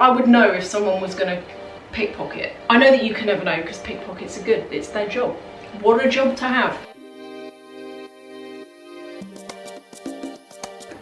I would know if someone was going to pickpocket. I know that you can never know because pickpockets are good. It's their job. What a job to have.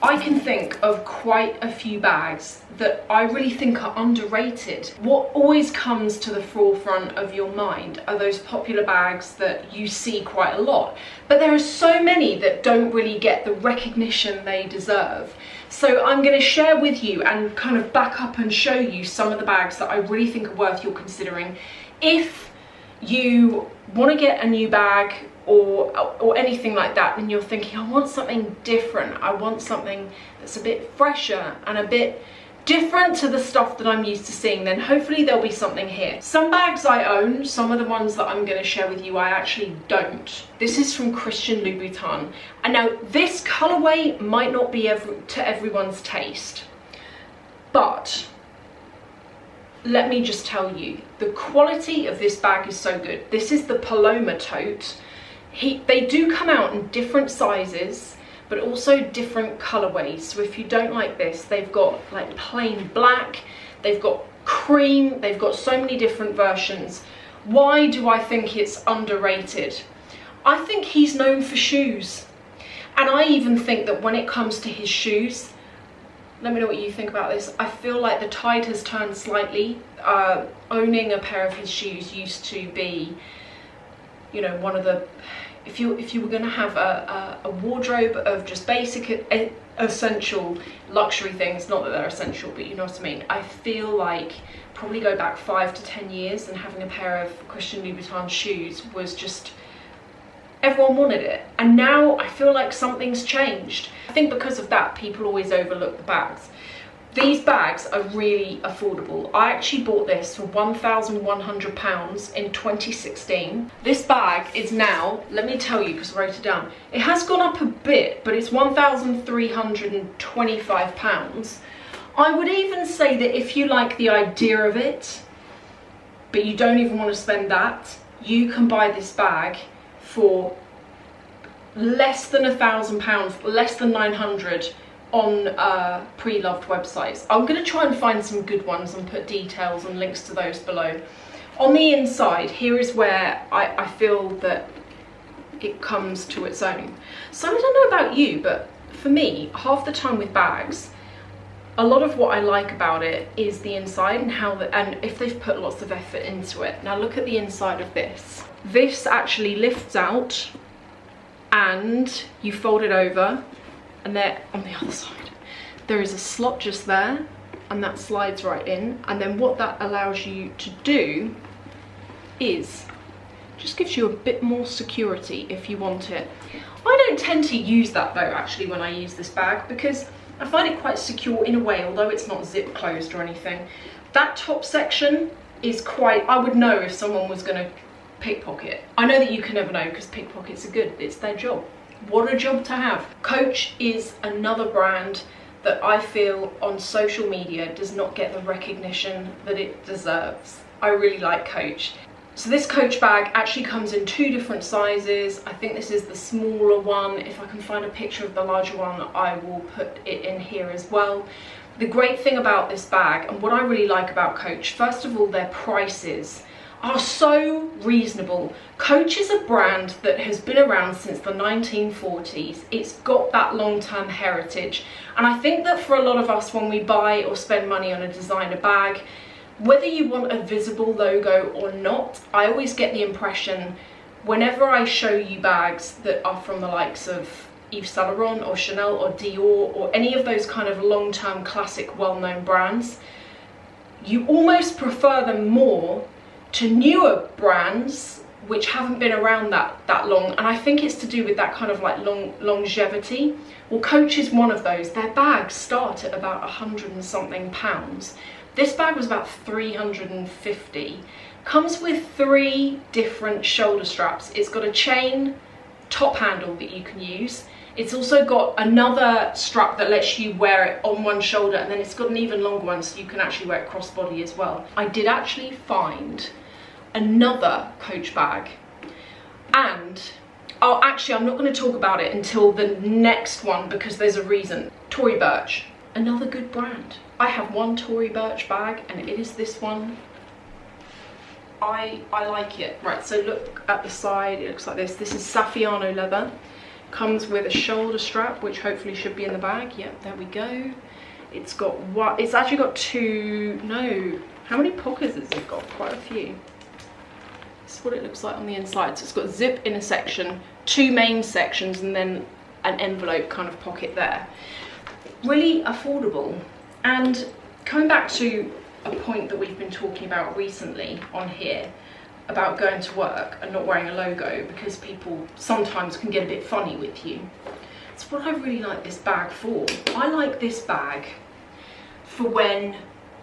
I can think of quite a few bags that I really think are underrated. What always comes to the forefront of your mind are those popular bags that you see quite a lot. But there are so many that don't really get the recognition they deserve. So I'm going to share with you and kind of back up and show you some of the bags that I really think are worth your considering if you want to get a new bag or anything like that, and you're thinking, I want something different, I want something that's a bit fresher and a bit different to the stuff that I'm used to seeing, then hopefully there'll be something here. Some bags I own, some of the ones that I'm going to share with you I actually don't. This is from Christian Louboutin, and now this colorway might not be to everyone's taste, but let me just tell you, the quality of this bag is so good. This is the Paloma tote. They do come out in different sizes, but also different colorways. So if you don't like this, they've got like plain black, they've got cream, they've got so many different versions. Why do I think it's underrated? I think he's known for shoes. And I even think that when it comes to his shoes, let me know what you think about this. I feel like the tide has turned slightly. Owning a pair of his shoes used to be, you know, one of the, if you were going to have a wardrobe of just basic essential luxury things, not that they're essential, but you know what I mean. I feel like probably go back 5 to 10 years and having a pair of Christian Louboutin shoes was just, everyone wanted it. And now I feel like something's changed. I think because of that, people always overlook the bags. These bags are really affordable. I actually bought this for £1,100 in 2016. This bag is now, let me tell you because I wrote it down, it has gone up a bit, but it's £1,325. I would even say that if you like the idea of it, but you don't even want to spend that, you can buy this bag for less than £1,000, less than 900 on pre-loved websites. I'm going to try and find some good ones and put details and links to those below. On the inside, here is where I feel that it comes to its own. So I don't know about you, but for me, half the time with bags, a lot of what I like about it is the inside and and if they've put lots of effort into it. Now look at the inside of this. This actually lifts out and you fold it over, and there on the other side there is a slot just there, and that slides right in. And then what that allows you to do is just gives you a bit more security if you want it. I don't tend to use that though actually when I use this bag, because I find it quite secure in a way, although it's not zip closed or anything. That top section is quite, I would know if someone was going to pickpocket. I know that you can never know because pickpockets are good. It's their job. What a job to have. Coach is another brand that I feel on social media does not get the recognition that it deserves. I really like Coach. So this Coach bag actually comes in 2 different sizes. I think this is the smaller one. If I can find a picture of the larger one, I will put it in here as well. The great thing about this bag, and what I really like about Coach, first of all, their prices are so reasonable. Coach is a brand that has been around since the 1940s. It's got that long-term heritage. And I think that for a lot of us, when we buy or spend money on a designer bag, whether you want a visible logo or not, I always get the impression whenever I show you bags that are from the likes of Yves Saint Laurent or Chanel or Dior or any of those kind of long-term classic well-known brands, you almost prefer them more to newer brands which haven't been around that long. And I think it's to do with that kind of like longevity. Well, Coach is one of those. Their bags start at about £100 and something. This bag was about 350. Comes with 3 different shoulder straps. It's got a chain top handle that you can use. It's also got another strap that lets you wear it on one shoulder, and then it's got an even longer one so you can actually wear it crossbody as well. I did actually find another Coach bag, and oh, actually I'm not going to talk about it until the next one because there's a reason. Tory Birch, another good brand. I have one Tory Birch bag, and it is this one. I like it. Right, so look at the side, it looks like this. This is Saffiano leather. Comes with a shoulder strap, which hopefully should be in the bag. Yep, there we go. It's got what? It's actually got two, no, how many pockets has it got? Quite a few. This is what it looks like on the inside. So it's got zip in a section, two main sections, and then an envelope kind of pocket there. Really affordable. And coming back to a point that we've been talking about recently on here about going to work and not wearing a logo, because people sometimes can get a bit funny with you. It's what I really like this bag for. I like this bag for when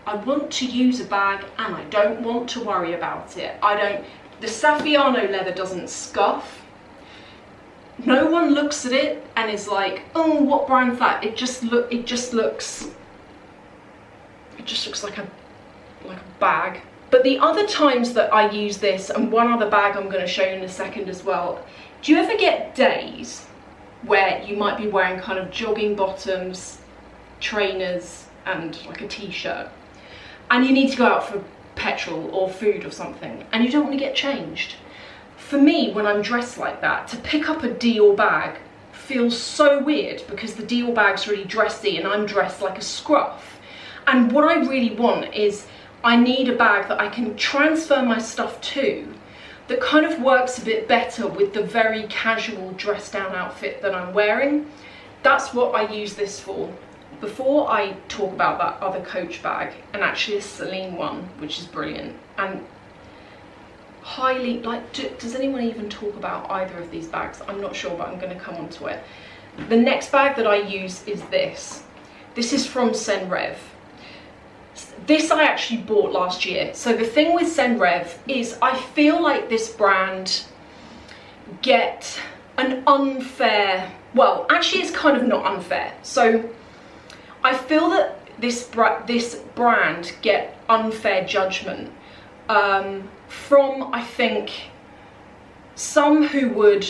I want to use a bag and I don't want to worry about it. The Saffiano leather doesn't scuff. No one looks at it and is like, oh, what brand's that? It just looks like a bag. But the other times that I use this, and one other bag I'm going to show you in a second as well, do you ever get days where you might be wearing kind of jogging bottoms, trainers, and like a t-shirt, and you need to go out for petrol or food or something, and you don't want to get changed? For me, when I'm dressed like that, to pick up a Dior bag feels so weird, because the Dior bag's really dressy and I'm dressed like a scruff. And what I really want is, I need a bag that I can transfer my stuff to, that kind of works a bit better with the very casual dress down outfit that I'm wearing. That's what I use this for. Before I talk about that other Coach bag, and actually a Celine one, which is brilliant, and highly, like, does anyone even talk about either of these bags? I'm not sure, but I'm going to come on to it. The next bag that I use is this. This is from Senrev. This I actually bought last year. So the thing with Senrev is, I feel like this brand get an unfair, well, actually it's kind of not unfair. So I feel that this brand get unfair judgment from, I think, some who would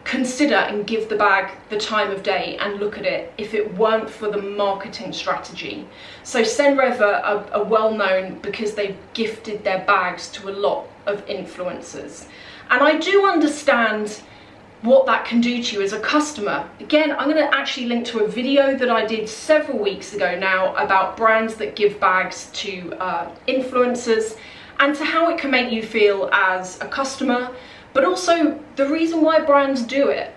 consider and give the bag the time of day and look at it if it weren't for the marketing strategy. So Senreve are well known because they've gifted their bags to a lot of influencers. And I do understand what that can do to you as a customer. Again, I'm going to actually link to a video that I did several weeks ago now about brands that give bags to influencers, and to how it can make you feel as a customer, but also the reason why brands do it.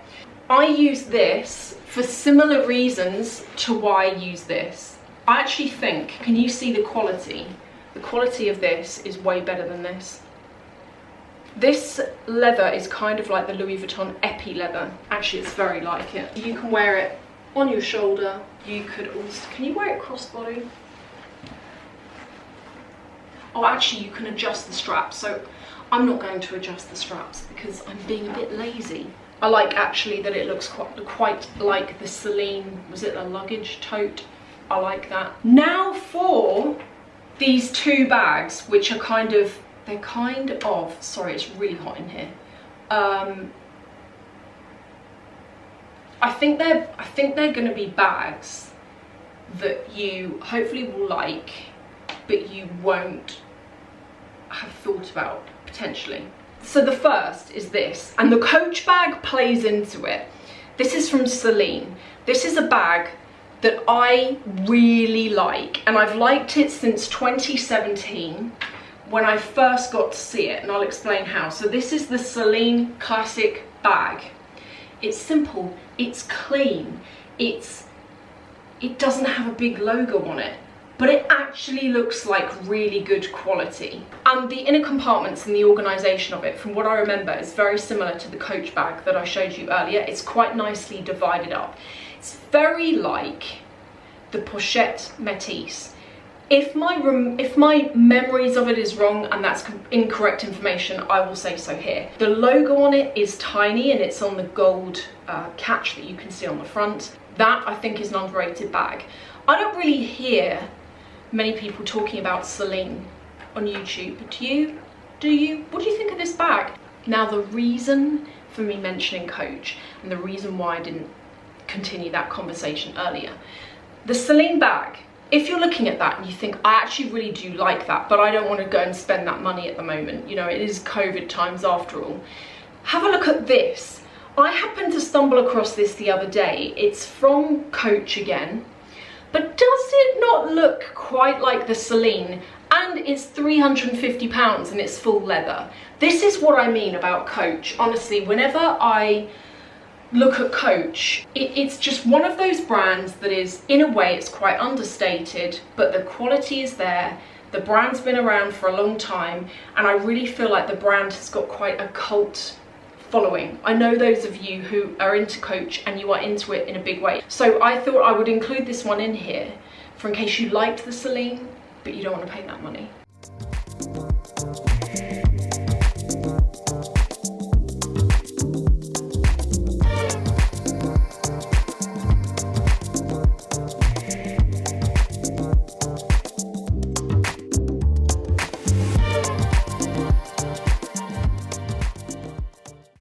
I use this for similar reasons to why I use this. I actually think, can you see the quality? The quality of this is way better than this. This leather is kind of like the Louis Vuitton Epi leather. Actually, it's very like it. You can wear it on your shoulder. You could also, can you wear it crossbody? Oh, actually, you can adjust the straps. So I'm not going to adjust the straps because I'm being a bit lazy. I like actually that it looks quite like the Celine, was it a luggage tote? I like that. Now for these two bags, which are they're kind of, sorry, it's really hot in here. I think they're gonna be bags that you hopefully will like, but you won't have thought about potentially. So the first is this, and the Coach bag plays into it. This is from Celine. This is a bag that I really like, and I've liked it since 2017 when I first got to see it, and I'll explain how. So this is the Celine Classic Bag. It's simple, it's clean, it doesn't have a big logo on it, but it actually looks like really good quality. And the inner compartments and the organisation of it, from what I remember, is very similar to the Coach bag that I showed you earlier. It's quite nicely divided up. It's very like the Pochette Métis. If my memories of it is wrong and that's incorrect information, I will say so here. The logo on it is tiny and it's on the gold catch that you can see on the front. That, I think, is an underrated bag. I don't really hear many people talking about Celine on YouTube, but do you? What do you think of this bag? Now, the reason for me mentioning Coach, and the reason why I didn't continue that conversation earlier, the Celine bag if you're looking at that and you think, I actually really do like that, but I don't want to go and spend that money at the moment, you know, it is COVID times after all, have a look at this. I happened to stumble across this the other day. It's from Coach again, but does it not look quite like the Celine? And it's £350 and it's full leather. This is what I mean about Coach. Honestly, whenever I look at Coach, it's just one of those brands that is, in a way, it's quite understated, but the quality is there. The brand's been around for a long time, and I really feel like the brand has got quite a cult following. I know those of you who are into Coach and you are into it in a big way. So I thought I would include this one in here for in case you liked the Celine, but you don't want to pay that money.